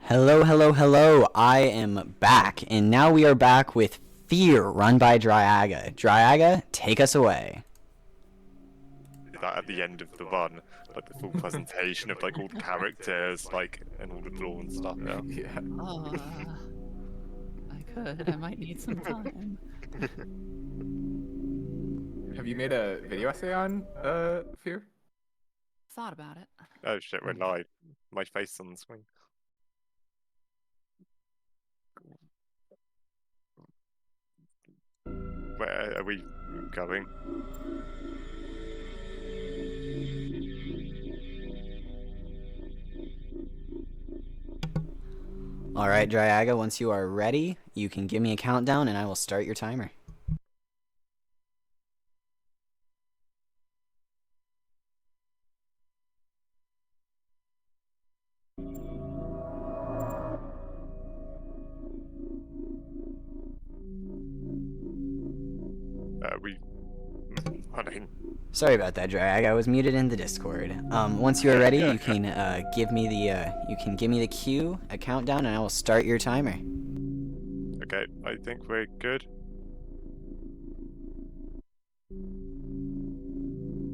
Hello, hello, hello. I am back, and now we are back with F.E.A.R. run by Dryaga. Dryaga, take us away. That at the end of the run, like the full presentation of like all the characters, like and all the lore and stuff. Yeah. Yeah. Oh, I could. I might need some time. Have you made a video essay on Fear? Thought about it. Oh shit, we're live. My face on the screen. Where are we going? Alright, Dryaga, once you are ready, you can give me a countdown and I will start your timer. We running. Sorry about that, Dryaga. I was muted in the Discord. Once you are ready, you can give me the cue, a countdown, and I will start your timer. Okay, I think we're good.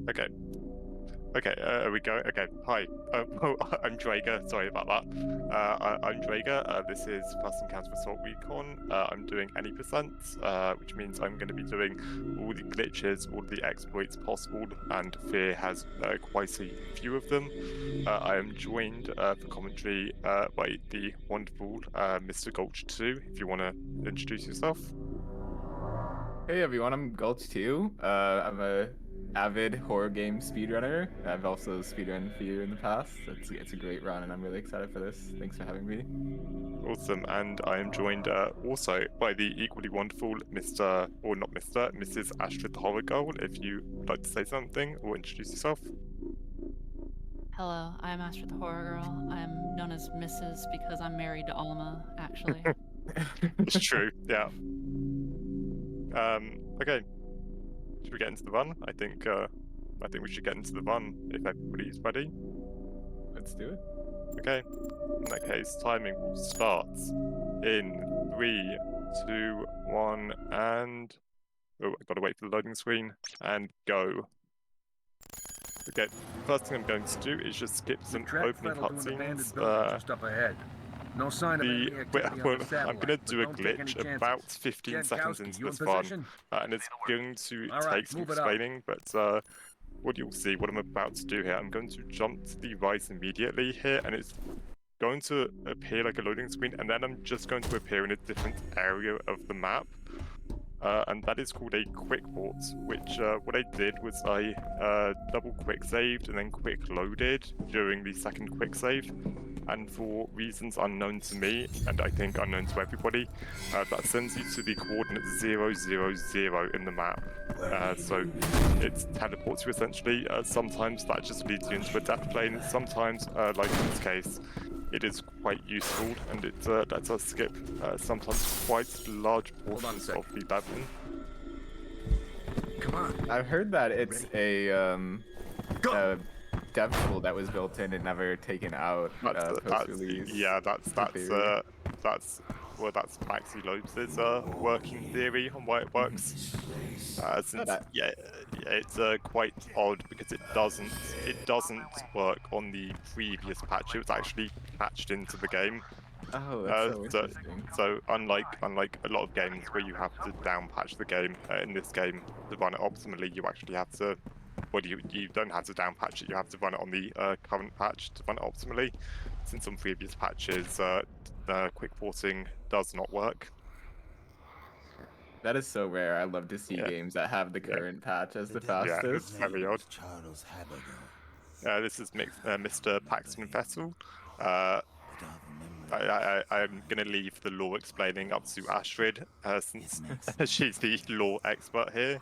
Okay. Okay, are we going? Okay, hi. I'm Drager. Sorry about that. I'm Drager. This is First Encounter Assault Recon. I'm doing any percent, which means I'm going to be doing all the glitches, all the exploits possible, and F.E.A.R. has quite a few of them. I am joined for commentary by the wonderful Mr. Gulch 2. If you want to introduce yourself. Hey everyone, I'm Gulch too. I'm a avid horror game speedrunner. I've also speedrun Fear in the past. It's a great run, and I'm really excited for this. Thanks for having me. Awesome, and I am joined also by the equally wonderful Mr. or not Mr. Mrs. Astrid the Horror Girl. If you would like to say something or introduce yourself. Hello, I'm Astrid the Horror Girl. I'm known as Mrs. because I'm married to Alma, actually. It's true, yeah. Okay. Should we get into the run? I think we should get into the run if everybody's ready. Let's do it. Okay. In that case, timing will start in 3, 2, 1, and oh, I gotta wait for the loading screen and go. Okay, first thing I'm going to do is just skip some opening cutscenes. Up ahead. No sign of enemy activity on the satellite, I'm going to do a but don't take any glitch chances. about 15 seconds Jankowski, into you in this run, position? and it's going to All right, take some move it up. explaining, but what you'll see, what I'm about to do here, I'm going to jump to the right immediately here, and it's going to appear like a loading screen, and then I'm just going to appear in a different area of the map. And that is called a quick port, which what I did was I double quick saved and then quick loaded during the second quick save. And for reasons unknown to me, and I think unknown to everybody, that sends you to the coordinate 000 in the map. So it teleports you essentially. Sometimes that just leads you into a death plane. Sometimes, like in this case, it is quite useful, and it lets us skip sometimes quite large portions of the level. Come on. I've heard that it's a dev tool that was built in and never taken out post-release. That's Maxi Lopez's working theory on why it works. It's quite odd because it doesn't work on the previous patch. It was actually patched into the game. Oh, that's so interesting. So unlike a lot of games where you have to down patch the game, in this game to run it optimally, you actually have to. Well, you don't have to down patch it. You have to run it on the current patch to run it optimally. Since on previous patches, quick porting does not work. That is so rare. I love to see games that have the current patch as the fastest. Yeah, it's very odd. This is Mr. Paxton Vettel. I'm going to leave the lore explaining up to Astrid, since she's the lore expert here.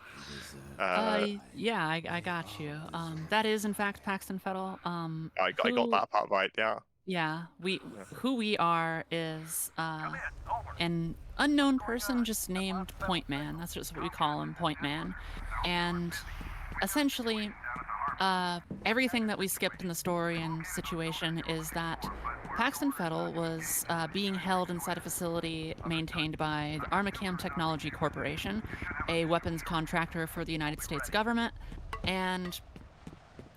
Yeah, I got you. That is in fact Paxton Fettel. I got that part right, yeah. Yeah, who we are is an unknown person just named Point Man. That's just what we call him, Point Man. And essentially, everything that we skipped in the story and situation is that Paxton Fettel was being held inside a facility maintained by the Armacam Technology Corporation, a weapons contractor for the United States government, and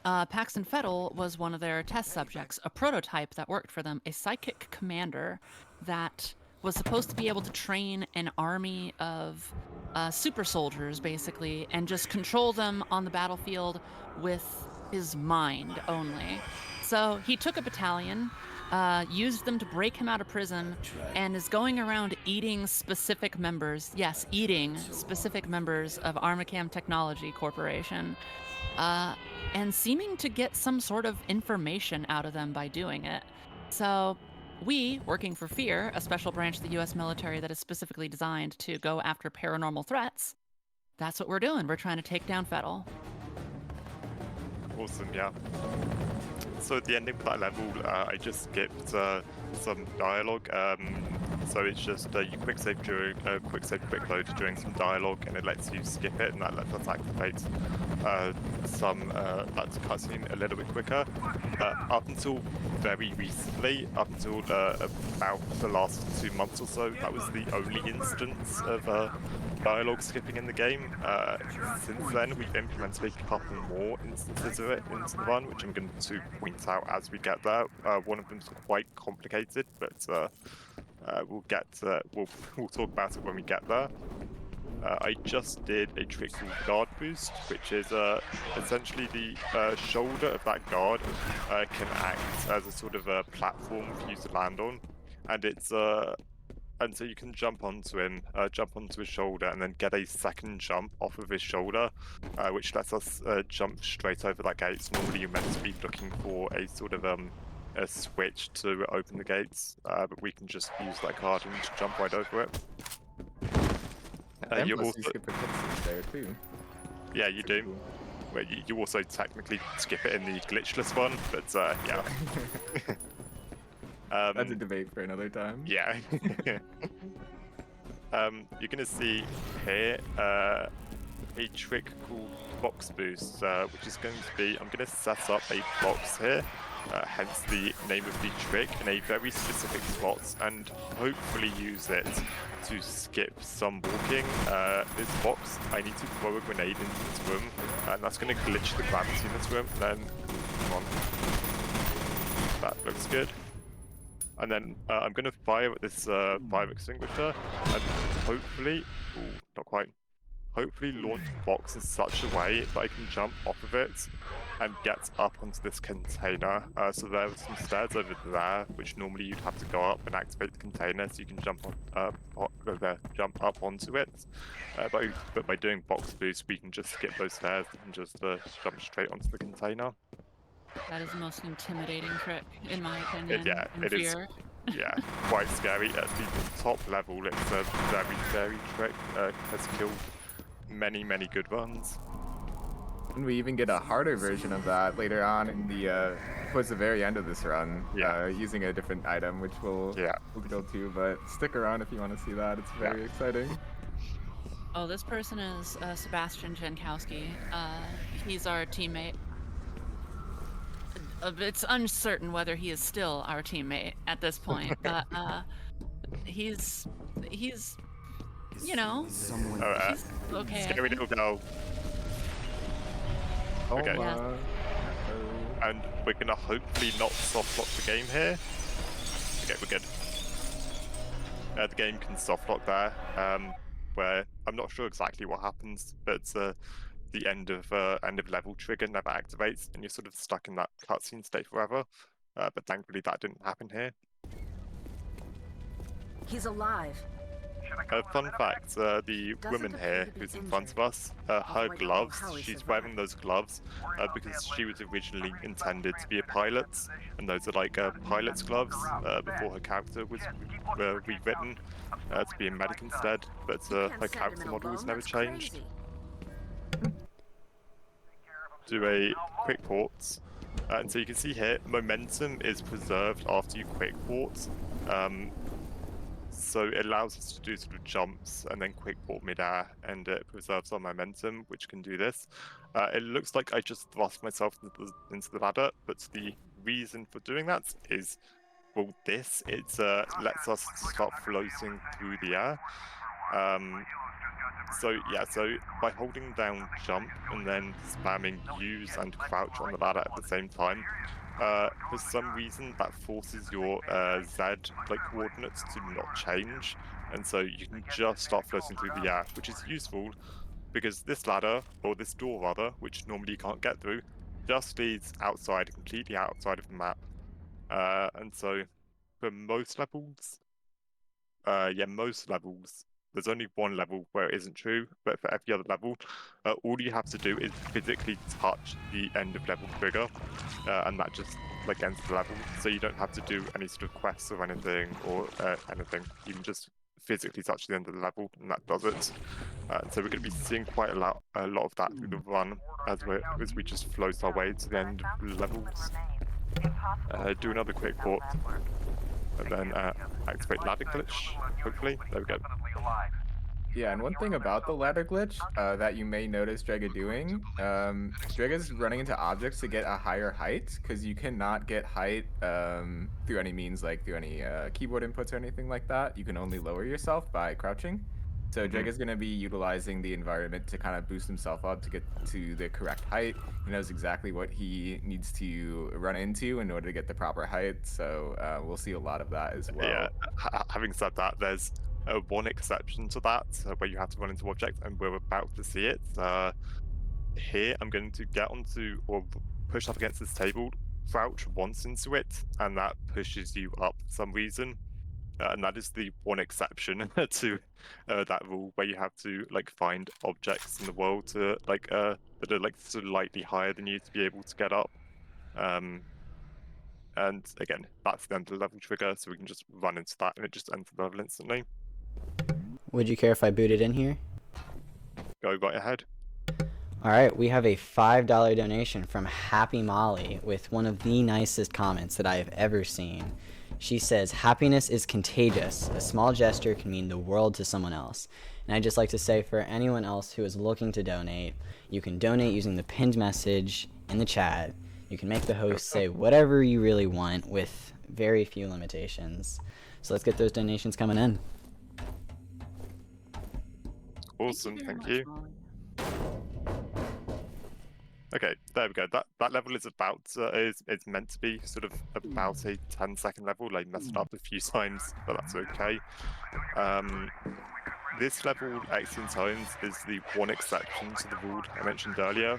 Paxton Fettel was one of their test subjects, a prototype that worked for them, a psychic commander that was supposed to be able to train an army of super soldiers, basically, and just control them on the battlefield with his mind only. So he took a battalion, used them to break him out of prison, and is going around eating specific members, yes, eating specific members of Armacam Technology Corporation, and seeming to get some sort of information out of them by doing it. So we, working for F.E.A.R, a special branch of the US military that is specifically designed to go after paranormal threats, that's what we're doing. We're trying to take down Fettel. Awesome, yeah. So at the ending of that level, I just skipped some dialogue. So it's just you quick save, quick load during some dialogue, and it lets you skip it, and that lets us activate that cutscene a little bit quicker. Up until very recently, up until about the last 2 months or so, that was the only instance of dialogue skipping in the game. Since then, we've implemented a couple more instances of it into the run, which I'm going to point out as we get there. One of them's quite complicated, but we'll talk about it when we get there. I just did a trick called guard boost, which is essentially the shoulder of that guard can act as a sort of a platform for you to land on, and it's and so you can jump onto him, jump onto his shoulder, and then get a second jump off of his shoulder, which lets us jump straight over that gate. So normally you're meant to be looking for a sort of a switch to open the gates, but we can just use that card and just jump right over it. And you plus also, you skip a cutscene there too. yeah, you do. Cool. Well, you also technically skip it in the glitchless one, but yeah. That's a debate for another time. Yeah. You're gonna see here a trick called box boost, which is going to be, I'm gonna set up a box here, hence the name of the trick, in a very specific spot, and hopefully use it to skip some walking. This box, I need to throw a grenade into this room, and that's gonna glitch the gravity in this room. Then, come on, that looks good. And then I'm going to fire at this fire extinguisher, and hopefully, not quite, hopefully launch the box in such a way that I can jump off of it and get up onto this container. So there are some stairs over there, which normally you'd have to go up and activate the container, so you can jump up onto it. But by doing box boost, we can just skip those stairs and just jump straight onto the container. That is the most intimidating trick, in my opinion. Yeah, it is. F.E.A.R. Yeah, quite scary. At the top level, it's a very, very trick. Has killed many, many good ones. And we even get a harder version of that later on in the towards the very end of this run, using a different item, which we'll go to. But stick around if you want to see that. It's very exciting. Oh, this person is Sebastian Jankowski. He's our teammate. It's uncertain whether he is still our teammate at this point, but he's you know, he's okay. Scary little girl. Okay. And we're gonna hopefully not soft lock the game here. Okay, we're good. The game can soft lock there, where I'm not sure exactly what happens, but the end of level trigger never activates, and you're sort of stuck in that cutscene state forever. But thankfully that didn't happen here. He's alive. Fun fact, the woman here who's in front of us, her gloves, she's wearing those gloves because she was originally intended to be a pilot, and those are like pilot's gloves before her character was rewritten to be a medic instead, but her character model was never changed. Do a quick port, and so you can see here, momentum is preserved after you quick port. So it allows us to do sort of jumps and then quick port mid-air, and it preserves our momentum, which can do this. It looks like I just thrust myself into the ladder, but the reason for doing that is well, this it lets us start floating through the air. So yeah, so by holding down jump and then spamming use and crouch on the ladder at the same time, for some reason that forces your Z coordinates to not change, and so you can just start floating through the air, which is useful because this ladder, or this door rather, which normally you can't get through, just leads outside, completely outside of the map. And so for most levels, most levels, there's only one level where it isn't true, but for every other level, all you have to do is physically touch the end of level trigger, and that just ends the level. So you don't have to do any sort of quests or anything or anything. You can just physically touch the end of the level, and that does it. So we're going to be seeing quite a lot of that through the run as we just float our way to the end of the levels. Do another quick port, and then activate ladder glitch. Hopefully, there we go. Yeah, and one thing about the ladder glitch that you may notice Drega doing, Drega's running into objects to get a higher height, because you cannot get height through any means, like through any keyboard inputs or anything like that. You can only lower yourself by crouching. So Drega's going to be utilizing the environment to kind of boost himself up to get to the correct height. He knows exactly what he needs to run into in order to get the proper height. So we'll see a lot of that as well. Yeah, having said that, there's one exception to that where you have to run into objects, and we're about to see it. Here, I'm going to get onto or push up against this table, crouch once into it, and that pushes you up for some reason. And that is the one exception to that rule, where you have to find objects in the world to that are slightly higher than you to be able to get up. And again, that's the end of the level trigger, so we can just run into that and it just ends the level instantly. Would you care if I booted in here? Go right ahead. Alright, we have a $5 donation from Happy Molly with one of the nicest comments that I have ever seen. She says, "Happiness is contagious. A small gesture can mean the world to someone else." And I'd just like to say, for anyone else who is looking to donate, you can donate using the pinned message in the chat. You can make the host say whatever you really want with very few limitations. So let's get those donations coming in. Awesome, very thank much, you. Molly. Okay, there we go. That level is about it's meant to be sort of about a 10-second level. I messed it up a few times, but that's okay. This level, Axiom Tones, is the one exception to the rule I mentioned earlier.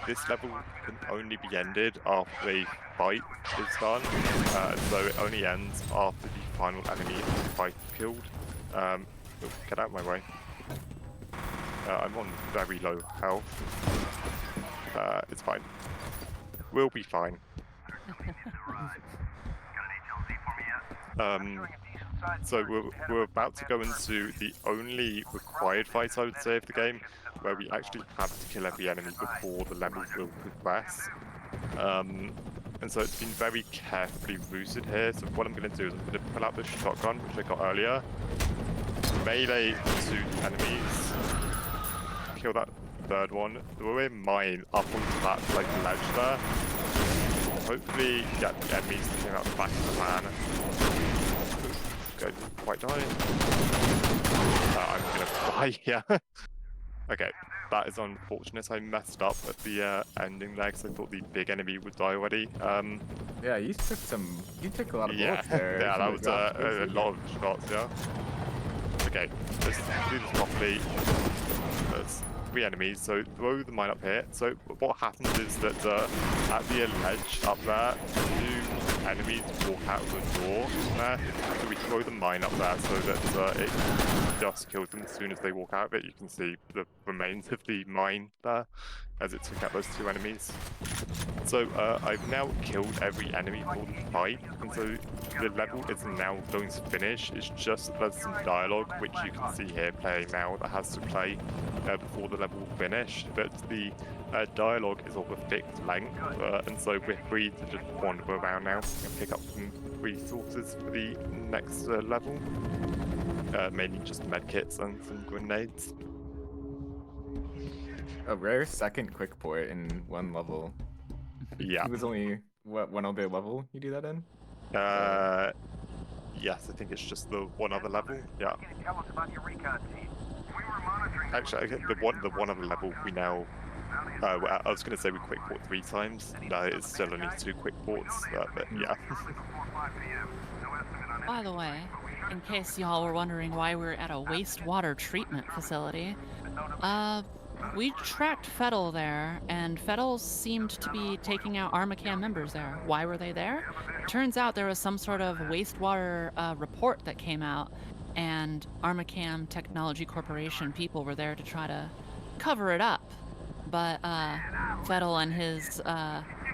This level can only be ended after a fight is done, so it only ends after the final enemy in the fight is killed. Get out of my way. I'm on very low health. It's fine. We'll be fine. So we're about to go into the only required fight, I would say, of the game, where we actually have to kill every enemy before the level will progress. And so it's been very carefully rooted here. So what I'm going to do is I'm going to pull out the shotgun, which I got earlier, melee to the enemies, kill that third one, throw a mine up onto that ledge there. Hopefully get the enemies that came out the back of the van. Didn't quite die. I'm gonna die here. Okay, that is unfortunate. I messed up at the ending there because I thought the big enemy would die already. Yeah, you took a lot of Yeah, bullets there. yeah, that was a lot of shots. Yeah. Okay, let's do this properly. There's 3 enemies, so throw the mine up here. So what happens is that at the ledge up there, 2 enemies walk out of the door there. So we throw the mine up there so that it just kills them as soon as they walk out of it. You can see the remains of the mine there as it took out those 2 enemies. So I've now killed every enemy for the fight, and so the level is now going to finish. It's just that there's some dialogue, which you can see here playing now, that has to play before the level will finish. But the dialogue is of a fixed length, and so we're free to just wander around now and pick up some resources for the next level. Mainly just medkits and some grenades. A rare second quick port in one level. Yeah. It was only, what, one other level you do that in? Yes, I think it's just the one other level. Yeah. Actually, the one other level we now. Well, I was going to say we quick port 3 times. No, it's still only 2 quick ports. But yeah. By the way, in case y'all were wondering why we're at a wastewater treatment facility, we tracked Fettel there, and Fettel seemed to be taking out Armacam members there. Why were they there? Turns out there was some sort of wastewater report that came out, and Armacam Technology Corporation people were there to try to cover it up. But Fettel and his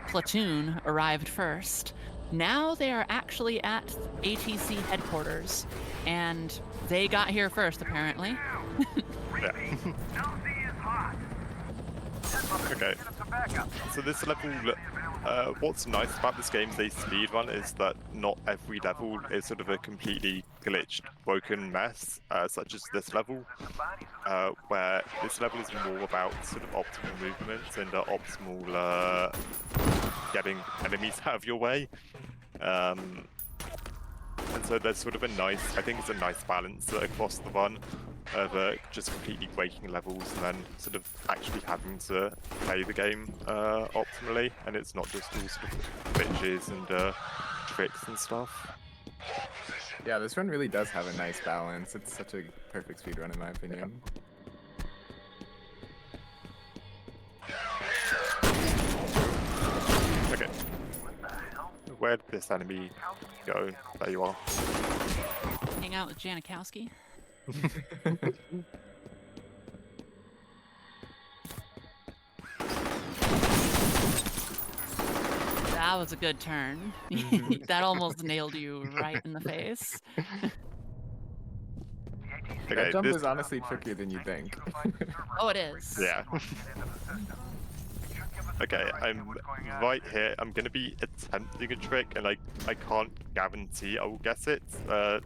platoon arrived first. Now they are actually at ATC headquarters, and they got here first, apparently. Yeah. Okay. So this level, what's nice about this game's speedrun is that not every level is sort of a completely glitched, broken mess, such as this level, where this level is more about sort of optimal movement and optimal getting enemies out of your way. And so there's sort of a nice, I think it's a nice balance across the run of just completely breaking levels and then sort of actually having to play the game optimally, and it's not just all sort of glitches and tricks and stuff. Yeah, this run really does have a nice balance. It's such a perfect speedrun in my opinion. Okay. Where did this enemy go? There you are. Hang out with Janikowski. That was a good turn. That almost nailed you right in the face. Okay, That jump is honestly trickier than you think. Oh, it is. Yeah. Okay, I'm right here. I'm going to be attempting a trick, and I can't guarantee I will guess it.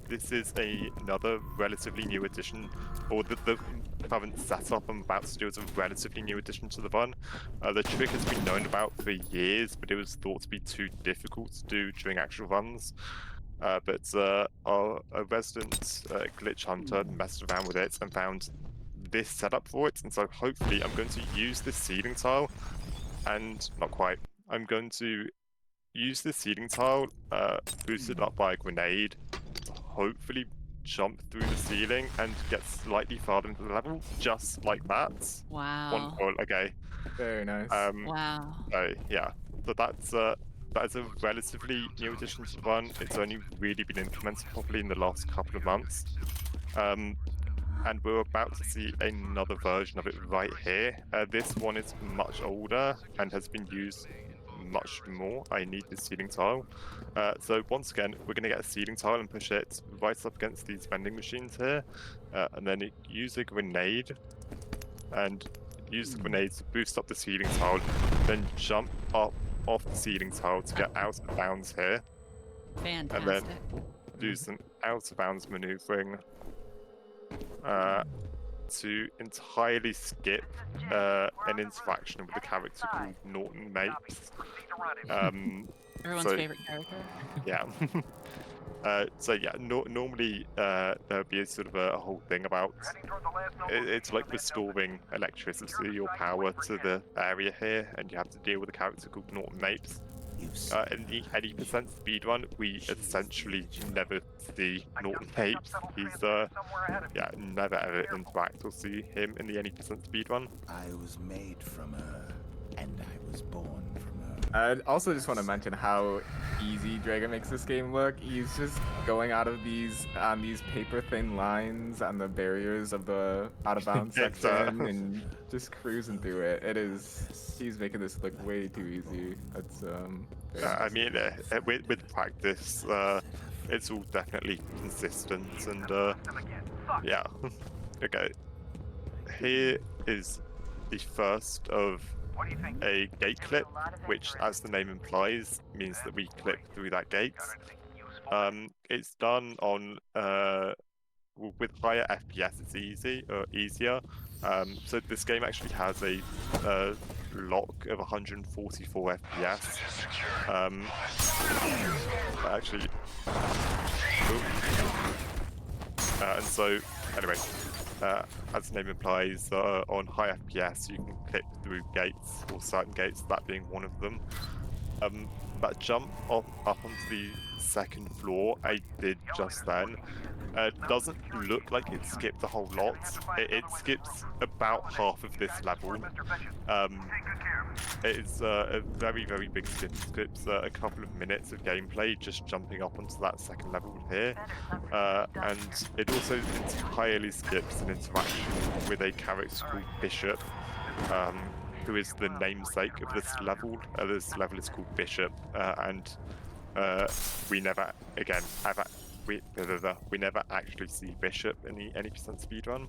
This is another relatively new addition, or the current setup I'm about to do is a relatively new addition to the run. The trick has been known about for years, but it was thought to be too difficult to do during actual runs. But a resident glitch hunter messed around with it and found this setup for it, and so hopefully I'm going to use this ceiling tile. And not quite. I'm going to use the ceiling tile, boosted up by a grenade, to hopefully jump through the ceiling and get slightly farther into the level, just like that. Wow. Wonderful. Okay. Very nice. Wow. Yeah. So that's a relatively new addition to the run. It's only really been implemented properly in the last couple of months. And we're about to see another version of it right here. This one is much older and has been used much more. I need the ceiling tile. So once again, we're going to get a ceiling tile and push it right up against these vending machines here. And then use a grenade and use the grenade to boost up the ceiling tile. Then jump up off the ceiling tile to get out of bounds here. Fantastic. And then do some out of bounds maneuvering. To entirely skip an interaction with a character called Norton Mapes. Everyone's so- favorite character. Yeah. So yeah, normally there'd be a sort of a whole thing about it's like restoring electricity or power to the area here, and you have to deal with a character called Norton Mapes. In the 80% speedrun, we essentially never see Norton Mapes. He's never ever interact or see him in the 80% speedrun. I was made from her, and I was born from her. I also just want to mention how easy Dragon makes this game look. He's just going out of these paper thin lines on the barriers of the out of bounds section and just cruising through it. He's making this look way too easy. That's I mean, with practice, it's all definitely consistent, and yeah. Okay, here is the first of a gate clip, which, as the name implies, means that we clip through that gate. It's done on with higher FPS. It's easier. So this game actually has a lock of 144 FPS. Actually, and so anyway, as the name implies, on high FPS you can clip through gates, or certain gates, that being one of them. That jump up onto the second floor I did just then doesn't look like it skipped a whole lot. It skips about half of this level. It is a very, very big skip. It skips a couple of minutes of gameplay just jumping up onto that second level here. And it also entirely skips an interaction with a character called Bishop, who is the namesake of this level. This level is called Bishop, and we never, again, we never actually see Bishop in the any percent speedrun.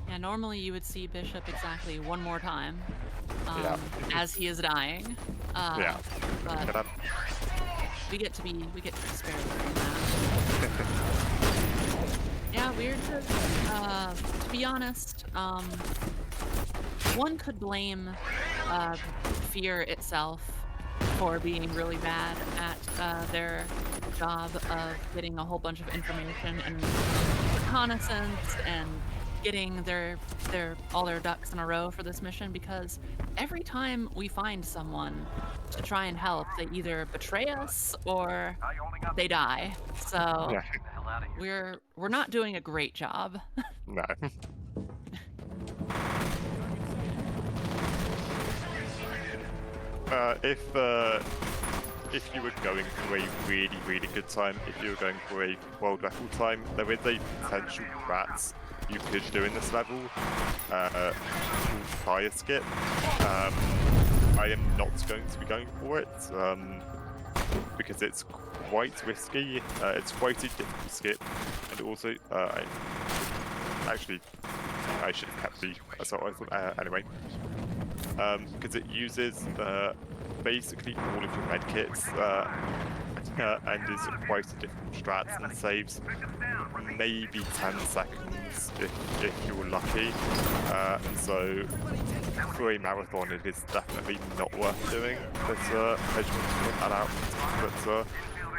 Yeah, normally you would see Bishop exactly one more time, Yeah. as he is dying. Yeah. But we get to be spared from that. Yeah, weird. To be honest, one could blame F.E.A.R itself for being really bad at their job of getting a whole bunch of information and reconnaissance and getting all their ducks in a row for this mission, because every time we find someone to try and help, they either betray us or they die. So Yeah. we're not doing a great job. No. If you were going for a really, really good time, if you were going for a world record time, there is a potential that you could do in this level called fire skip. I am not going to be going for it because it's quite risky. It's quite a difficult skip, and also I should have kept the assault rifle anyway. Because it uses basically all of your medkits and is quite a difficult strat and saves maybe 10 seconds if you're lucky. And so for a marathon it is definitely not worth doing. But I just want to point that out. But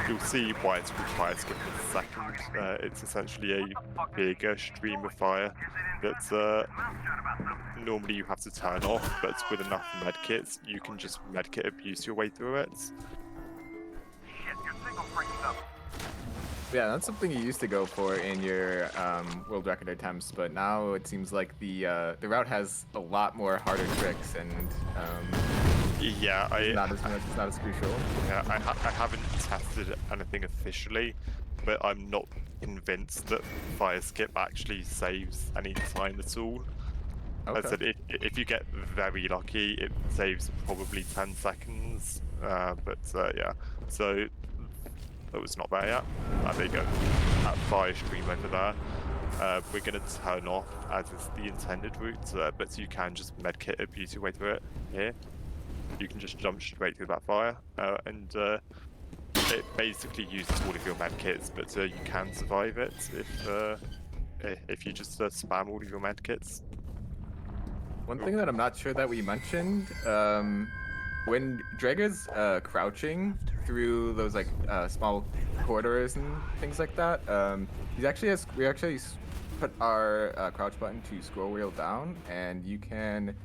you'll see why it's called fire skip in a second. It's essentially a bigger stream of fire that normally you have to turn off, but with enough medkits, you can just medkit abuse your way through it. Yeah, that's something you used to go for in your world record attempts, but now it seems like the route has a lot more harder tricks and yeah, not as crucial. Yeah, I haven't tested anything officially, but I'm not convinced that fire skip actually saves any time at all. Okay. As I said, if you get very lucky, it saves probably 10 seconds. But yeah, so oh, it's not there yet. There you go. That fire stream over there. We're going to turn off as is the intended route, but you can just medkit abuse your way through it here. You can just jump straight through that fire, and it basically uses all of your medkits, but you can survive it if you just spam all of your medkits. One thing that I'm not sure that we mentioned, when Drager's crouching through those like small corridors and things like that, we actually put our crouch button to scroll wheel down, and you can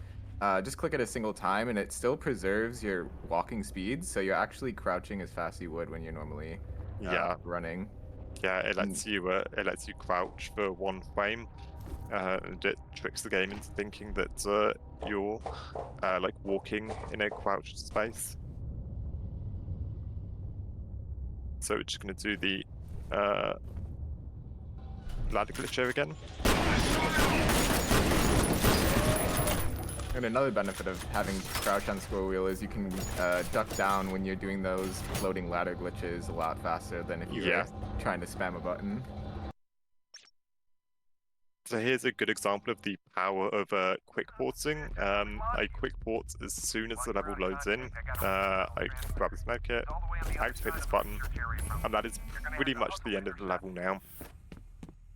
just click it a single time, and it still preserves your walking speed, so you're actually crouching as fast as you would when you're normally running. Yeah, it lets you crouch for one frame. And it tricks the game into thinking that you're like walking in a crouched space. So we're just going to do the ladder glitch again. And another benefit of having crouch on scroll wheel is you can duck down when you're doing those floating ladder glitches a lot faster than if you were trying to spam a button. So here's a good example of the power of quick porting. I quick port as soon as the level loads in. I grab this medkit, activate this button, and that is pretty much the end of the level now.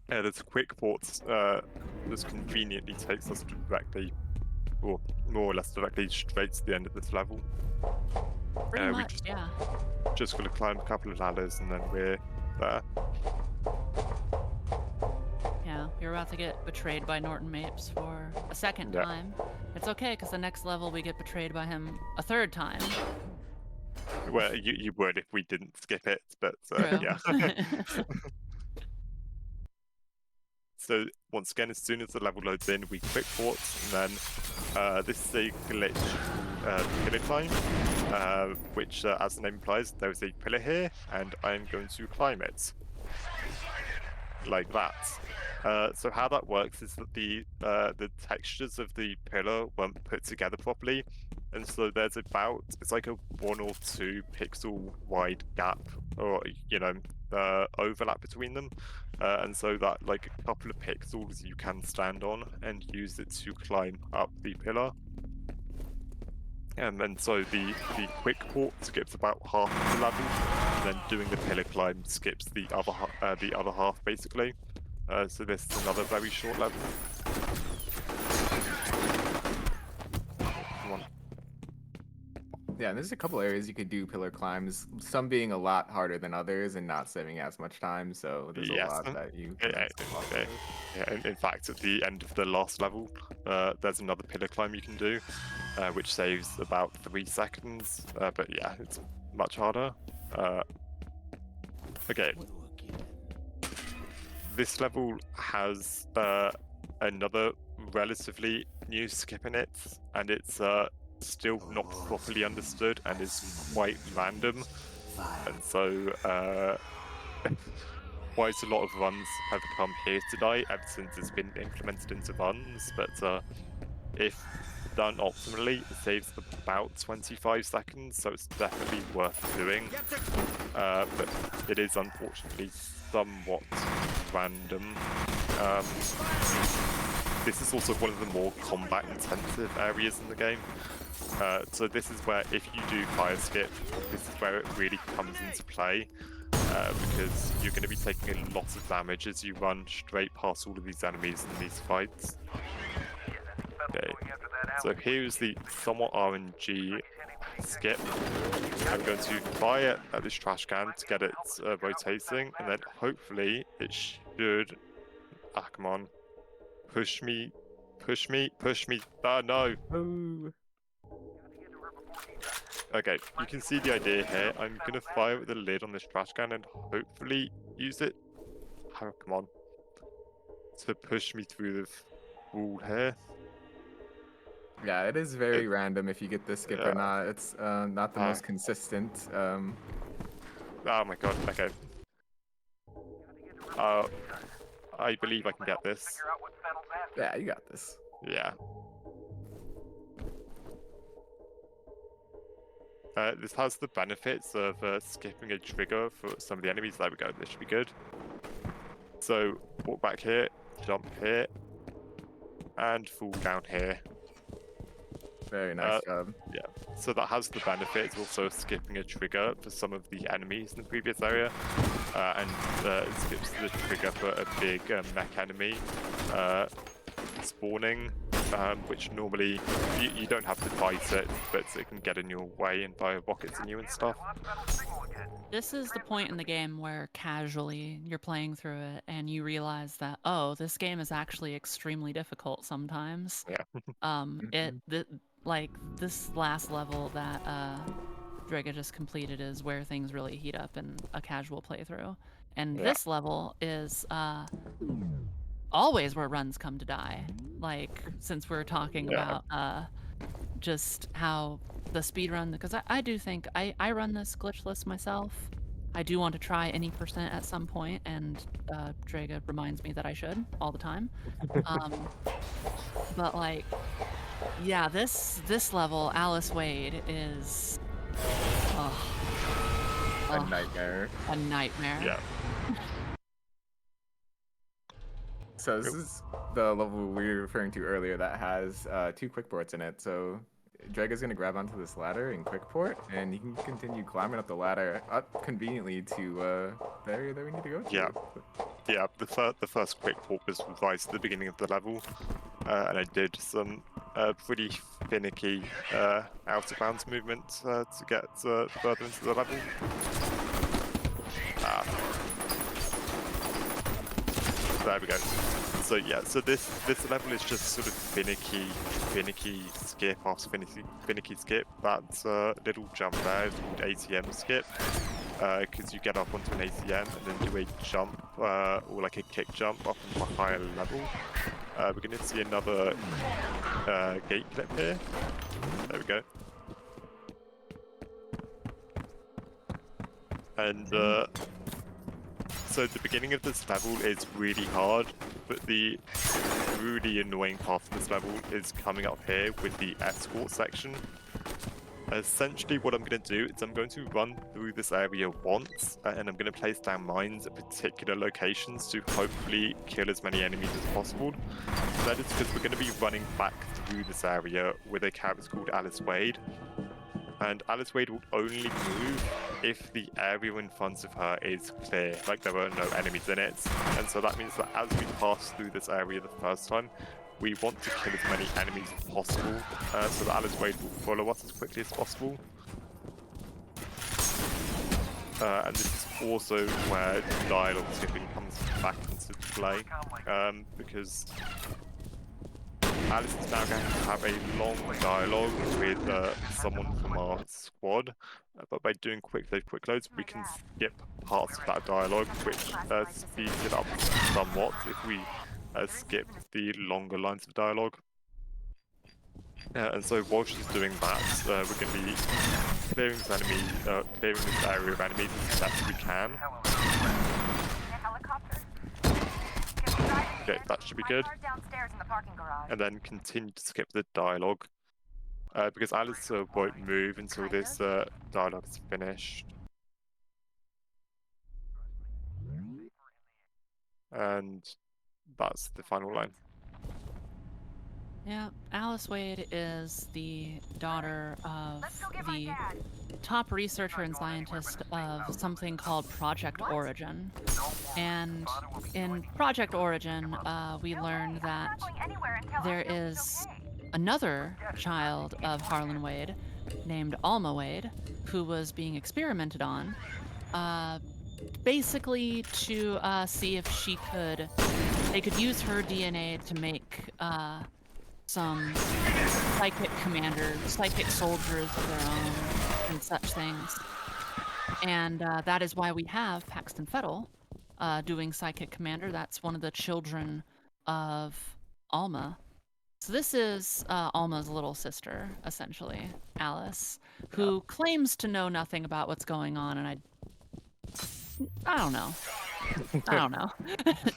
There's a quick port that conveniently takes us directly, or more or less directly, straight to the end of this level. Pretty We much, yeah. just got to climb a couple of ladders and then we're there. Yeah, you're about to get betrayed by Norton Mapes for a second Yeah. time. It's okay, because the next level we get betrayed by him a third time. Well, you would if we didn't skip it, but True. yeah. So once again, as soon as the level loads in, we quick port, and then this is a glitch called pillar climb, which, as the name implies, there is a pillar here, and I'm going to climb it like that. So how that works is that the textures of the pillar weren't put together properly, and so there's it's like a 1 or 2 pixel wide gap, or overlap between them, and so that like a couple of pixels you can stand on and use it to climb up the pillar. And then so the quick port skips about half of the level, and then doing the pillar climb skips the other half basically. So this is another very short level. Come on. Yeah, and there's a couple areas you could do pillar climbs, some being a lot harder than others and not saving as much time, so there's a lot that you can In fact, at the end of the last level, there's another pillar climb you can do, which saves about 3 seconds, but yeah, it's much harder. Okay. This level has another relatively new skip in it, and it's still not properly understood and is quite random. And so quite a lot of runs have come here to die ever since it's been implemented into runs, but if done optimally, it saves about 25 seconds, so it's definitely worth doing. But it is unfortunately somewhat random. This is also one of the more combat-intensive areas in the game. So this is where, if you do fire skip, this is where it really comes into play, because you're going to be taking a lot of damage as you run straight past all of these enemies in these fights. Okay, so here's the somewhat RNG skip. I'm going to fire at this trash can to get it rotating, and then hopefully it should... Ah, come on. Push me. Push me. Push me. Ah, no. Oh. Okay, you can see the idea here. I'm going to fire with the lid on this trash can and hopefully use it... Oh, come on. To push me through the wall here. Yeah, it is very random if you get the skip or not. It's not the most consistent. Oh my god, okay. I believe I can get this. Yeah, you got this. Yeah. This has the benefits of skipping a trigger for some of the enemies. There we go, this should be good. So, walk back here, jump here, and fall down here. Very nice job. Yeah, so that has the benefits also of skipping a trigger for some of the enemies in the previous area, and it skips the trigger for a big mech enemy spawning, which normally you don't have to fight it, but it can get in your way and fire rockets in you and stuff. This is the point in the game where casually you're playing through it and you realize that, oh, this game is actually extremely difficult sometimes. Yeah. Like this last level that Draga just completed is where things really heat up in a casual playthrough. And this level is always where runs come to die. Like, since we're talking about just how the speedrun, because I do think I run this glitchless myself. I do want to try any percent at some point, and Draga reminds me that I should all the time. But like, yeah, this level, Alice Wade, is A nightmare. a nightmare. Yeah. So this is the level we were referring to earlier that has 2 quick ports in it. So Draga's gonna grab onto this ladder in quick port, and he can continue climbing up the ladder up conveniently to the area that we need to go to. Yeah. yeah, the first quick walk was right at the beginning of the level, and I did some pretty finicky out of bounds movement to get further into the level. There we go. So yeah, so this level is just sort of finicky skip after finicky skip. That little jump there is called ATM skip, because you get up onto an ATM and then do a jump or like a kick jump up into a higher level. We're going to see another gate clip here. There we go. And so the beginning of this level is really hard, but the really annoying part of this level is coming up here with the escort section. Essentially what I'm going to do is I'm going to run through this area once, and I'm going to place down mines at particular locations to hopefully kill as many enemies as possible. That is because we're going to be running back through this area with a character called Alice Wade. And Alice Wade will only move if the area in front of her is clear, like there are no enemies in it. And so that means that as we pass through this area the first time, we want to kill as many enemies as possible, so that Alice Wade will follow us as quickly as possible. And this is also where dialogue skipping comes back into play, because Alice is now going to have a long dialogue with someone from our squad, but by doing quick loads, we can skip parts of that dialogue, which speeds it up somewhat if we skip the longer lines of dialogue. And so while she's doing that, we're going to be clearing this area of enemies as best we can. Okay, that should be good. And then continue to skip the dialogue, because Alice won't move until this dialogue is finished. And that's the final line. Yeah, Alice Wade is the daughter of the top researcher and scientist of something called Project Origin. And in Project Origin, we learned that there is another child of Harlan Wade named Alma Wade who was being experimented on, basically to see if they could use her DNA to make some psychic soldiers of their own and such things. And that is why we have Paxton Fettel doing Psychic Commander. That's one of the children of Alma. So this is Alma's little sister, essentially, Alice, who claims to know nothing about what's going on, and I don't know. I don't know.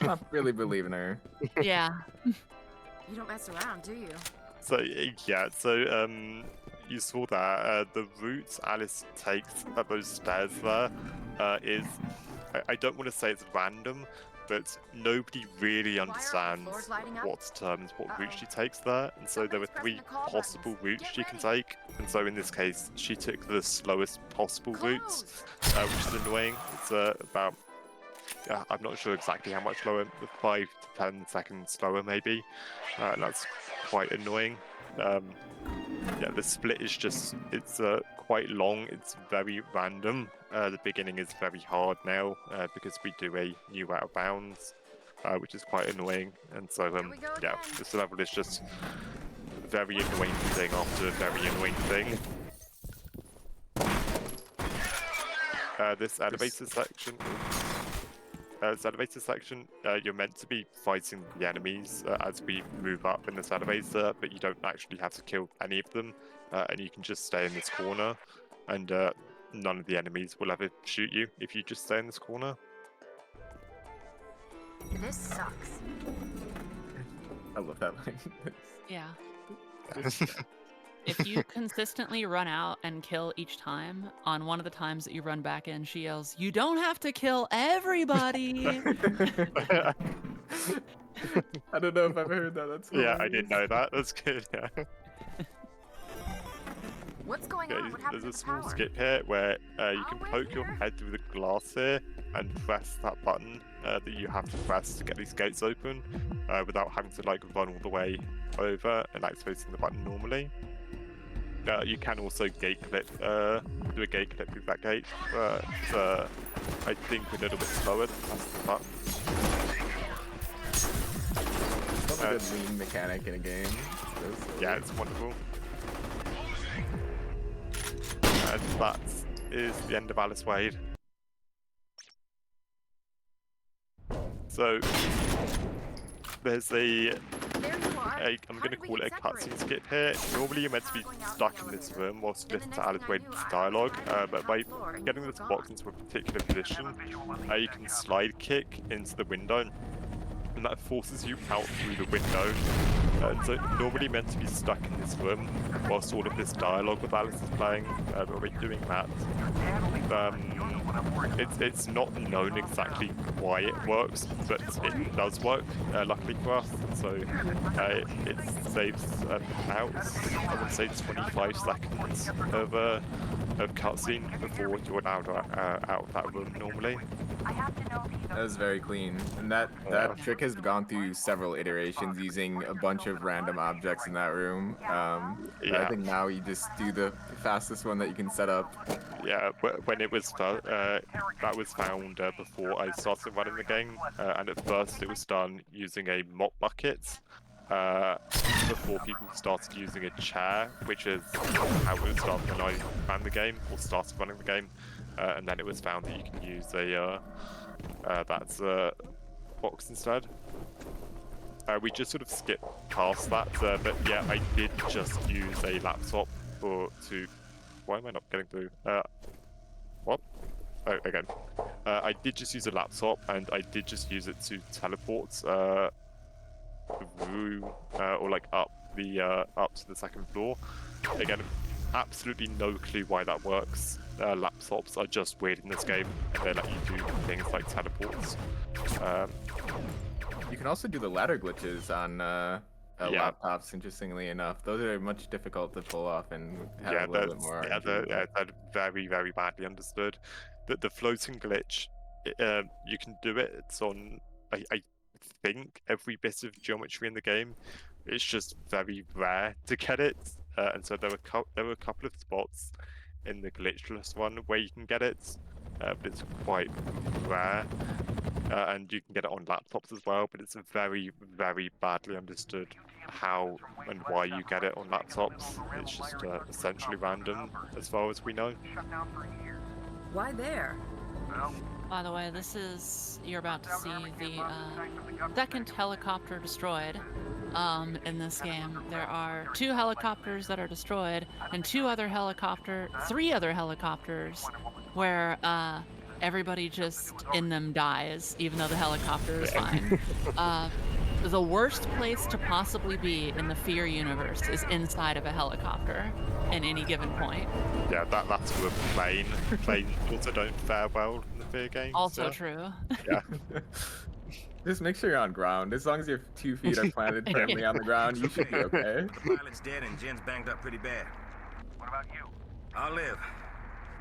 Not really believing her. Yeah. You don't mess around, do you? So yeah, so you saw that the route Alice takes up those stairs there is, I don't want to say it's random, but nobody really understands what determines what route she takes there. And so there were 3 possible routes she can take. And so in this case, she took the slowest possible route, which is annoying. It's about, I'm not sure exactly how much slower, 5 to 10 seconds slower maybe. And that's quite annoying. Yeah, the split is just, it's quite long, it's very random. The beginning is very hard now because we do a new out of bounds, which is quite annoying. And so, yeah, this level is just very annoying thing after very annoying thing. This elevator section, you're meant to be fighting the enemies as we move up in this elevator, but you don't actually have to kill any of them, and you can just stay in this corner, and none of the enemies will ever shoot you if you just stay in this corner. This sucks. I love that line. Yeah. If you consistently run out and kill each time, on one of the times that you run back in, she yells, "You don't have to kill everybody!" I don't know if I've heard that. That's hilarious. Yeah, I didn't know that. That's good, yeah. What's going on? What happened There's a to the small power? skip here where you can poke your head through the glass here and press that button that you have to press to get these gates open, without having to like run all the way over and activating the button normally. You can also gate clip, do a gate clip through that gate, but I think a little bit slower than pressing the button. That's a good lean mechanic in a game. Yeah, it's wonderful. And that is the end of Alice Wade. So there's I'm going to call it a cutscene skip here. Normally you're meant to be stuck in this room whilst you listen to Alice Wade's dialogue, but by getting this box into a particular position, you can slide kick into the window, and that forces you out through the window. So normally meant to be stuck in this room whilst all of this dialogue with Alice is playing, but we're doing that. It's not known exactly why it works, but it does work, luckily for us. So it saves about, I would say, 25 seconds of cutscene before you're allowed out of that room normally. That was very clean, and that trick has gone through several iterations using a bunch of random objects in that room. I think now you just do the fastest one that you can set up. Yeah, when it was that was found before I started running the game, and at first it was done using a mop bucket. Before people started using a chair, which is how it was done when I ran the game or started running the game, and then it was found that you can use a box instead. We just sort of skipped past that, but yeah, I did just use a laptop to. Why am I not getting through? What? Oh, again. I did just use a laptop, and I did just use it to teleport through or like up to the second floor. Again, absolutely no clue why that works. Laptops are just weird in this game, and they let you do things like teleports. You can also do the ladder glitches on laptops, interestingly enough. Those are much difficult to pull off and have a little bit more. They're very, very badly understood. The floating glitch, you can do it. It's on, I think, every bit of geometry in the game. It's just very rare to get it, and so there were a couple of spots in the glitchless one where you can get it, but it's quite rare. And you can get it on laptops as well, but it's very, very badly understood how and why you get it on laptops. It's just essentially random, as far as we know. Why there? By the way, you're about to see the second helicopter destroyed in this game. There are 2 helicopters that are destroyed, and 3 other helicopters where everybody just in them dies, even though the helicopter is fine. The worst place to possibly be in the F.E.A.R universe is inside of a helicopter at any given point. Yeah, that's for a plane. Planes also don't fare well in the F.E.A.R games. Also true. Yeah. Just make sure you're on ground. As long as your 2 feet are planted firmly on the ground, you should be okay. The pilot's dead and Jen's banged up pretty bad. What about you? I'll live.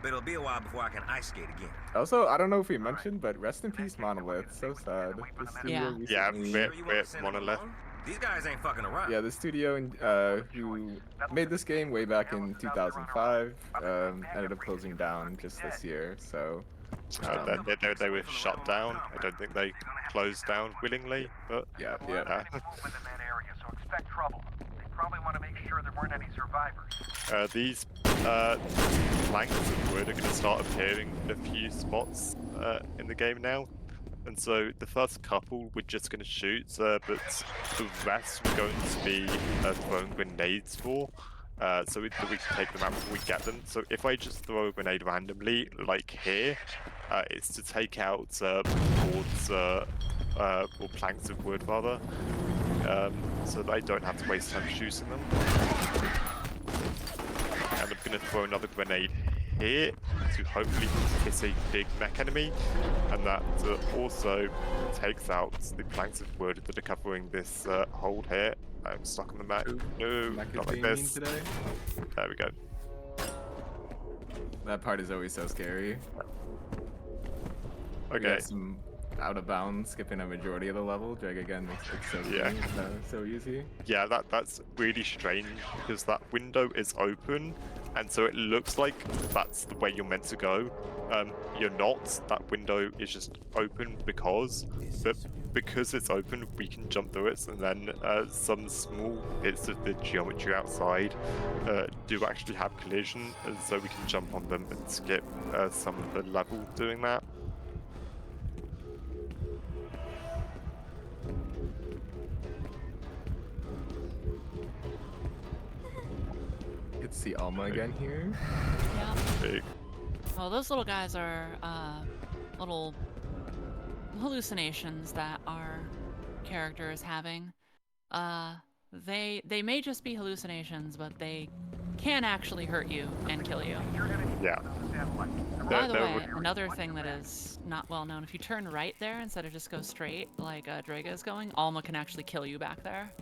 But it'll be a while before I can ice skate again. Also, I don't know if we mentioned, but rest in peace, Monolith. So sad. Rip Monolith. These guys ain't fucking around. Yeah, the studio who made this game way back in 2005 ended up closing down just this year. So they were shut down. I don't think they closed down willingly, but yeah. Within that area, so expect trouble. They probably want to make sure there weren't any survivors. These planks of wood are going to start appearing in a few spots in the game now, and so the first couple we're just going to shoot, but the rest we're going to be throwing grenades for, so we can take them out before we get them. So if I just throw a grenade randomly, like here, it's to take out boards or planks of wood rather, so that I don't have to waste time shooting them. And I'm going to throw another grenade here to hopefully hit a big mech enemy, and that also takes out the planks of wood that are covering this hole here. I'm stuck on the mech. No, not like this. Today. There we go. That part is always so scary. Okay. out of bounds, skipping a majority of the level. Drag again makes it so Yeah. so easy. Yeah, that's really strange because that window is open, and so it looks like that's the way you're meant to go. You're not. That window is just open because it's open, we can jump through it, and then some small bits of the geometry outside do actually have collision, and so we can jump on them and skip some of the level doing that. It's the Alma again here. Yeah. Big. Well, those little guys are little hallucinations that our character is having. They may just be hallucinations, but they can actually hurt you and kill you. Yeah. By the way, another thing that is not well known, if you turn right there instead of just go straight like Draga is going, Alma can actually kill you back there.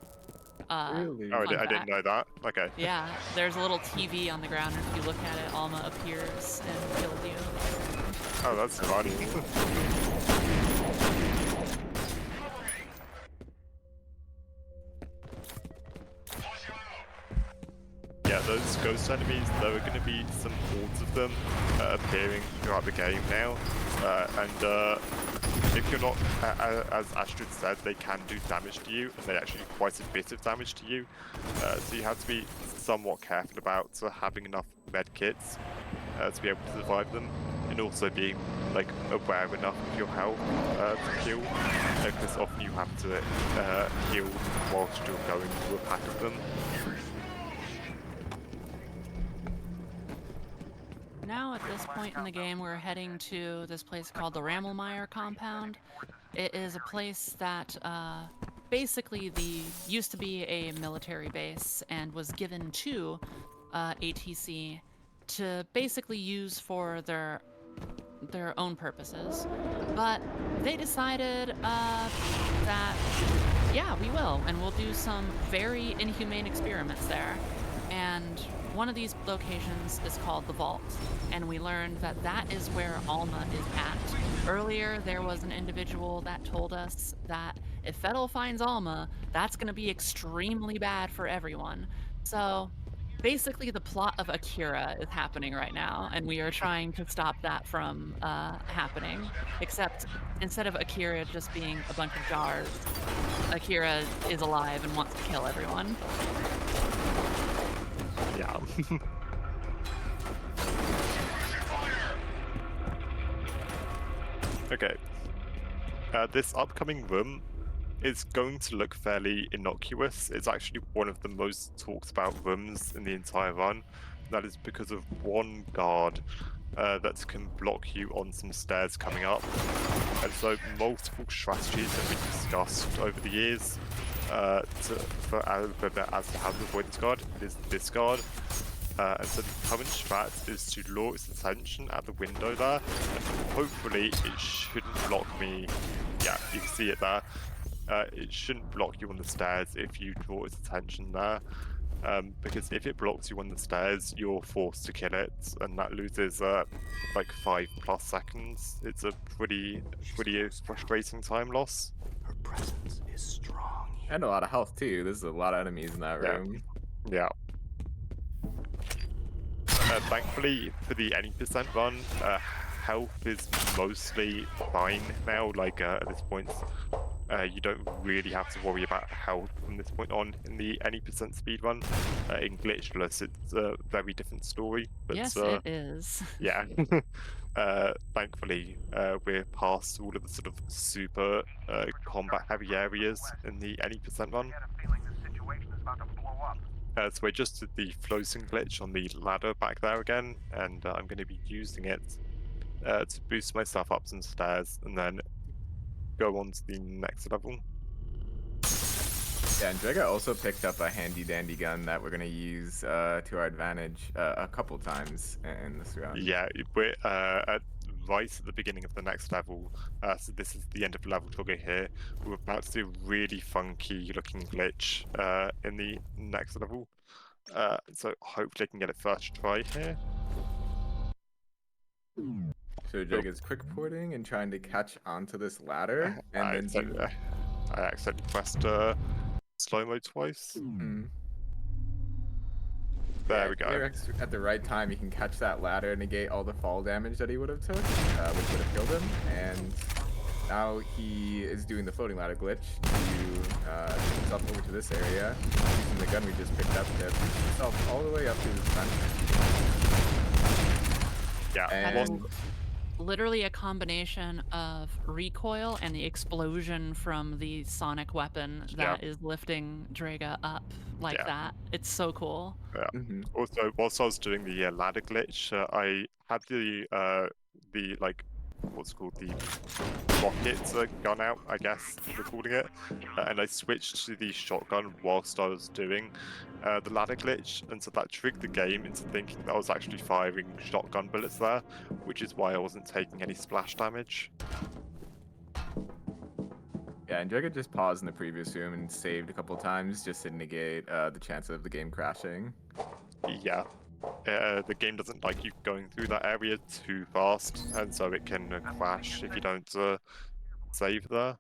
Really? Oh, I didn't know that. Okay. Yeah, there's a little TV on the ground, and if you look at it, Alma appears and kills you. Oh, that's funny. Yeah, those ghost enemies, there are going to be some hordes of them appearing throughout the game now. If you're not, as Astrid said, they can do damage to you, and they actually do quite a bit of damage to you. So you have to be somewhat careful about having enough med kits to be able to survive them, and also being like aware enough of your health to heal, because often you have to heal whilst you're going through a pack of them. Now at this point in the game, we're heading to this place called the Rammelmeyer compound. It is a place that basically used to be a military base and was given to ATC to basically use for their own purposes. But they decided that, yeah, we will, and we'll do some very inhumane experiments there. And one of these locations is called the Vault, and we learned that that is where Alma is at. Earlier, there was an individual that told us that if Fettel finds Alma, that's going to be extremely bad for everyone. So basically, the plot of Akira is happening right now, and we are trying to stop that from happening. Except instead of Akira just being a bunch of jars, Akira is alive and wants to kill everyone. Yeah. Okay. This upcoming room is going to look fairly innocuous. It's actually one of the most talked about rooms in the entire run. That is because of one guard that can block you on some stairs coming up. And so multiple strategies have been discussed over the years as to how to avoid this guard. It is this guard. And so the current strat is to lure its attention at the window there, and hopefully it shouldn't block me. Yeah, you can see it there. It shouldn't block you on the stairs if you draw its attention there, because if it blocks you on the stairs, you're forced to kill it, and that loses like 5+ seconds. It's a pretty frustrating time loss. Her presence is strong. And a lot of health too. There's a lot of enemies in that room. Yeah. Thankfully for the any percent run, health is mostly fine now. Like at this point, you don't really have to worry about health from this point on in the any percent speed run. In glitchless, it's a very different story. But, yes, it is. Yeah. Thankfully, we're past all of the sort of super combat heavy areas in the any percent run. So we're just at the floating glitch on the ladder back there again, and I'm going to be using it to boost myself up some stairs and then go on to the next level. Yeah, and Draga also picked up a handy dandy gun that we're going to use to our advantage a couple times in this round. Yeah, we're right at the beginning of the next level, so this is the end of level trigger here. We're about to do a really funky looking glitch in the next level. So hopefully I can get it first try here. So Jake is quick porting and trying to catch onto this ladder, and I then accidentally pressed slow-mo twice. There we go. T-Rex at the right time, he can catch that ladder and negate all the fall damage that he would have took, which would have killed him. And now he is doing the floating ladder glitch to get himself over to this area, using the gun we just picked up to push himself all the way up to the front. Yeah, and literally a combination of recoil and the explosion from the sonic weapon that is lifting Draga up like that. It's so cool. Yeah. Also, whilst I was doing the ladder glitch, I had the like what's it called, the rocket gun out, I guess we're calling it, and I switched to the shotgun whilst I was doing the ladder glitch, and so that tricked the game into thinking that I was actually firing shotgun bullets there, which is why I wasn't taking any splash damage. Yeah, and Draga just paused in the previous room and saved a couple times just to negate the chance of the game crashing. Yeah. The game doesn't like you going through that area too fast, and so it can crash if you don't save there.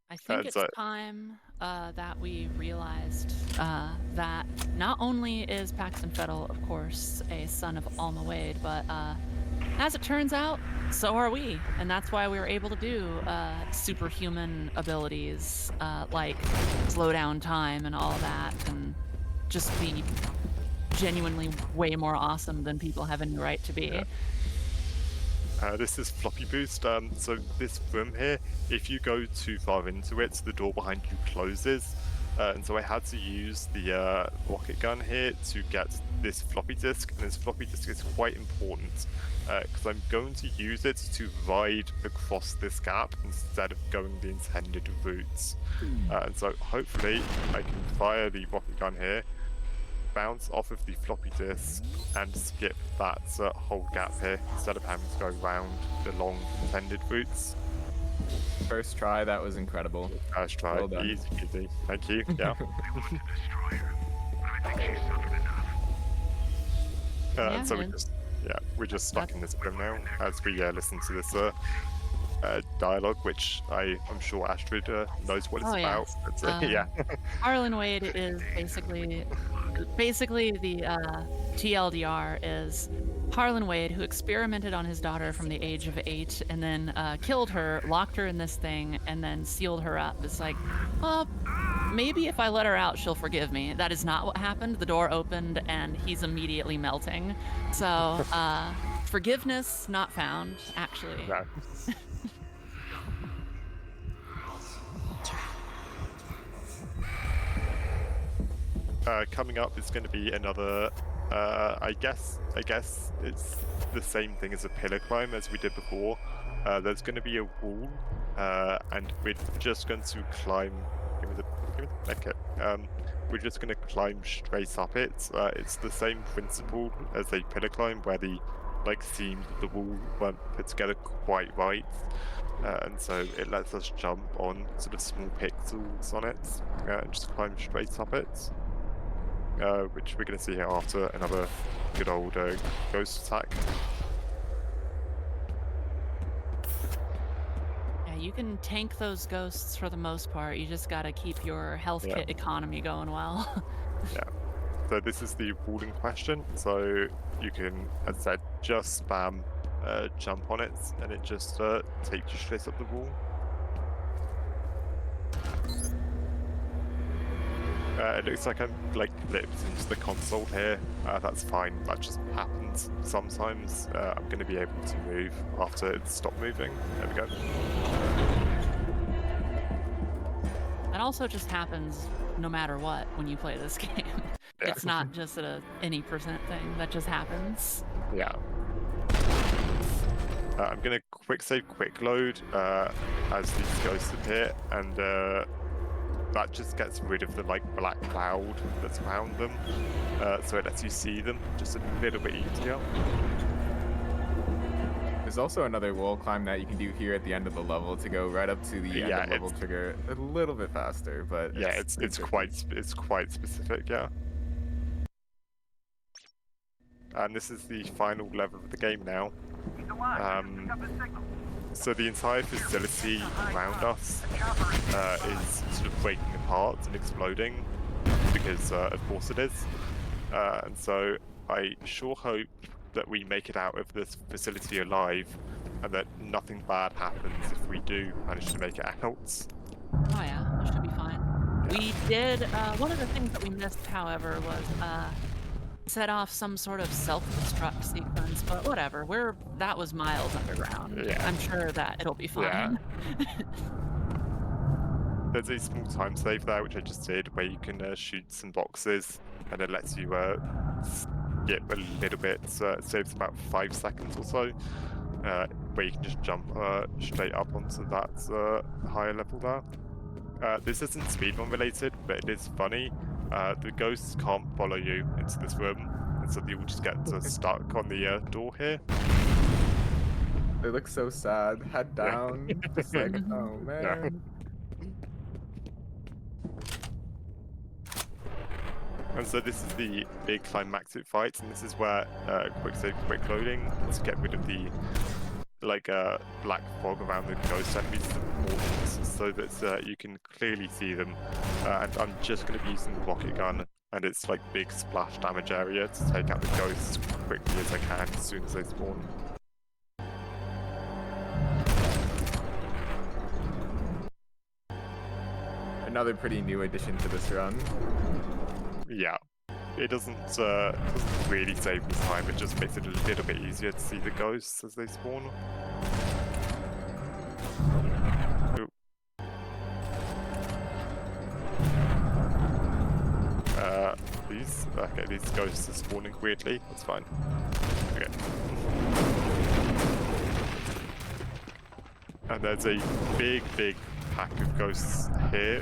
I think it's time that we realized that not only is Paxton Fettel, of course, a son of Alma Wade, but as it turns out, so are we. And that's why we were able to do superhuman abilities like slow down time and all that, and just be genuinely way more awesome than people have any right to be. Yeah. This is floppy boost. So this room here, if you go too far into it, the door behind you closes. And so I had to use the rocket gun here to get this floppy disk, and this floppy disk is quite important because I'm going to use it to ride across this gap instead of going the intended routes. And so hopefully I can fire the rocket gun here, bounce off of the floppy disk, and skip that whole gap here instead of having to go around the long intended routes. First try, that was incredible. First try, well done. Easy peasy. Thank you. Yeah. And so we're just stuck in this room now as we listen to this dialogue, which I'm sure Astrid knows what it's about. Yes. Harlan Wade is basically the TLDR is Harlan Wade, who experimented on his daughter from the age of 8 and then killed her, locked her in this thing, and then sealed her up. It's like, well, maybe if I let her out, she'll forgive me. That is not what happened. The door opened and he's immediately melting. So, forgiveness not found, actually. No. Coming up is going to be another, I guess it's the same thing as a pillar climb as we did before. There's going to be a wall, and we're just going to climb. Give me the bucket. We're just going to climb straight up it. It's the same principle as a pillar climb, where the seams of the wall weren't put together quite right, and so it lets us jump on sort of small pixels on it and just climb straight up it. Which we're going to see here after another good old ghost attack. Yeah, you can tank those ghosts for the most part. You just gotta keep your health kit economy going well. Yeah. So this is the wall in question. So you can, as I said, just spam jump on it, and it just takes you straight up the wall. It looks like I'm flipped into the console here. That's fine. That just happens sometimes. I'm going to be able to move after it stopped moving. There we go. That also just happens no matter what when you play this game. Yeah. It's not just any percent thing. That just happens. Yeah. I'm going to quick save, quick load as these ghosts appear, and that just gets rid of the black cloud that's around them, so it lets you see them just a little bit easier. There's also another wall climb that you can do here at the end of the level to go right up to the end of level trigger a little bit faster, but it's quite specific, yeah. and this is the final level of the game now. He's alive. Pick up the signal. So the entire facility around us is sort of breaking apart and exploding because, of course, it is. And so I sure hope that we make it out of this facility alive, and that nothing bad happens if we do manage to make it out. Oh yeah, it should be fine. We did, one of the things that we missed, however, was set off some sort of self-destruct sequence, but whatever. That was miles underground. Yeah. I'm sure that it'll be fine. Yeah. There's a small time save there, which I just did, where you can shoot some boxes, and it lets you skip a little bit. So it saves about 5 seconds or so, where you can just jump straight up onto that higher level there. This isn't speedrun related, but it is funny. The ghosts can't follow you into this room, and so you'll just get stuck on the door here. They look so sad, head down, just like, oh man. Yeah. And so this is the big climactic fight, and this is where quick save, quick loading to get rid of the black fog around the ghost enemies so that you can clearly see them. And I'm just going to be using the rocket gun, and it's like big splash damage area to take out the ghosts as quickly as I can as soon as they spawn. Another pretty new addition to this run. Yeah. It doesn't really save me time, it just makes it a little bit easier to see the ghosts as they spawn. Ooh. These ghosts are spawning weirdly, that's fine. Okay. And there's a big pack of ghosts here.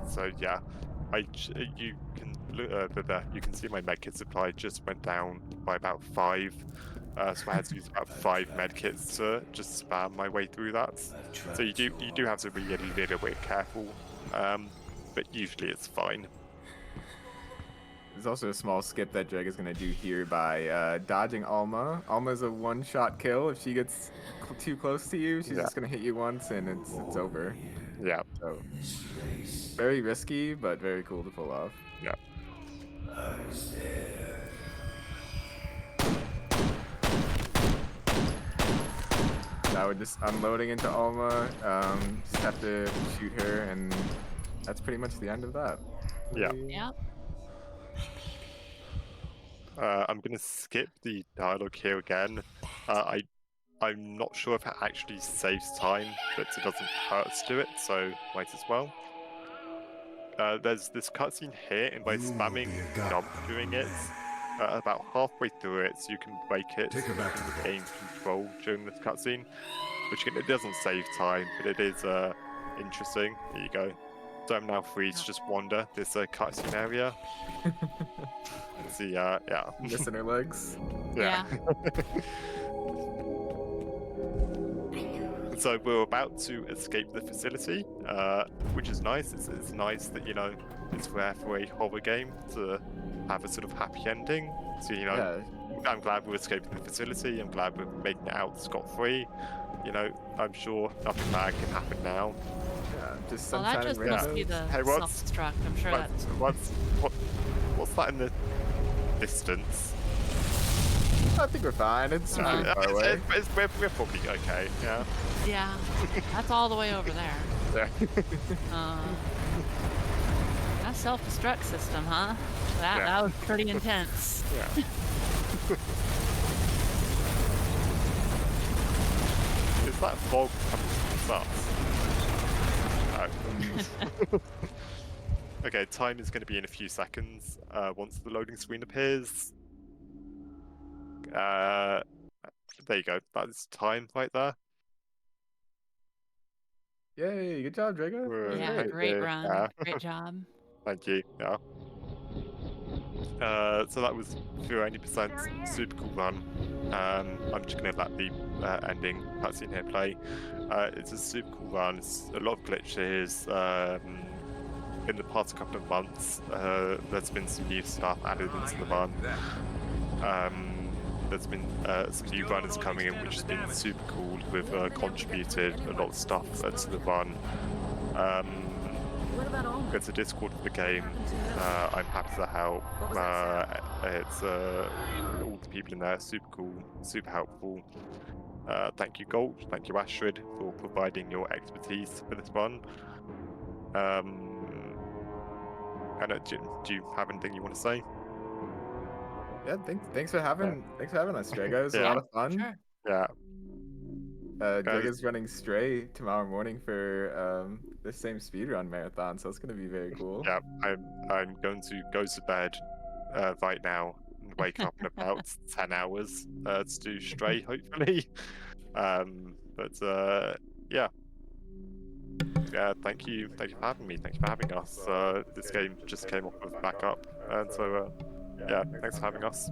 So yeah, you can you can see my medkit supply just went down by about 5. So I had to use about 5 medkits to just spam my way through that. So you do have to be a little bit careful, but usually it's fine. There's also a small skip that Dreg is going to do here by dodging Alma. Alma's a one-shot kill. If she gets too close to you, she's just going to hit you once and it's over. Yeah. So, very risky, but very cool to pull off. Yeah. Now we're just unloading into Alma. Just have to shoot her, and that's pretty much the end of that. Yeah. Yeah. I'm going to skip the dialogue here again. I'm not sure if it actually saves time, but it doesn't hurt to do it, so might as well. There's this cutscene here, and by spamming jump during it, about halfway through it, so you can break it, you can gain control during this cutscene, which it doesn't save time, but it is interesting. There you go. So I'm now free to just wander this cutscene area. See, yeah. Missing her legs. Yeah. So we're about to escape the facility, which is nice. It's nice that, you know, it's rare for a horror game to have a sort of happy ending. So, you know, I'm glad we're escaping the facility. I'm glad we're making it out scot-free. You know, I'm sure nothing bad can happen now. Yeah, just well, that just must be the self-destruct. I'm sure that's... What's that in the distance? I think we're fine. It's pretty far away. We're probably okay, yeah. Yeah, that's all the way over there. Yeah. That self-destruct system, huh? That was pretty intense. Yeah. Is that fog coming from us? Okay, time is going to be in a few seconds once the loading screen appears. There you go. That is time right there. Yay, good job, Drago. Yeah, great run. Yeah. Great job. Thank you. Yeah. So that was 90% super cool run. I'm just going to let the ending cutscene here play. It's a super cool run. It's a lot of glitches. In the past couple of months, there's been some new stuff added into the run. there's been some new runners coming in, which has been super cool, who have contributed a lot of stuff to the run. It's a Discord for the game. I'm happy to help. It's all the people in there, super cool, super helpful. Thank you, Gold. Thank you, Astrid, for providing your expertise for this run. And do you have anything you want to say? Yeah, thanks for having us, Drago. It was a lot of fun. Sure. Yeah. Drago's running Stray tomorrow morning for this same speedrun marathon, so it's gonna be very cool. Yeah, I'm going to go to bed right now and wake up in about 10 hours to do Stray, hopefully. Yeah. Yeah, thank you for having me. Thank you for having us. This game just came off of backup, and so yeah, thanks for having us.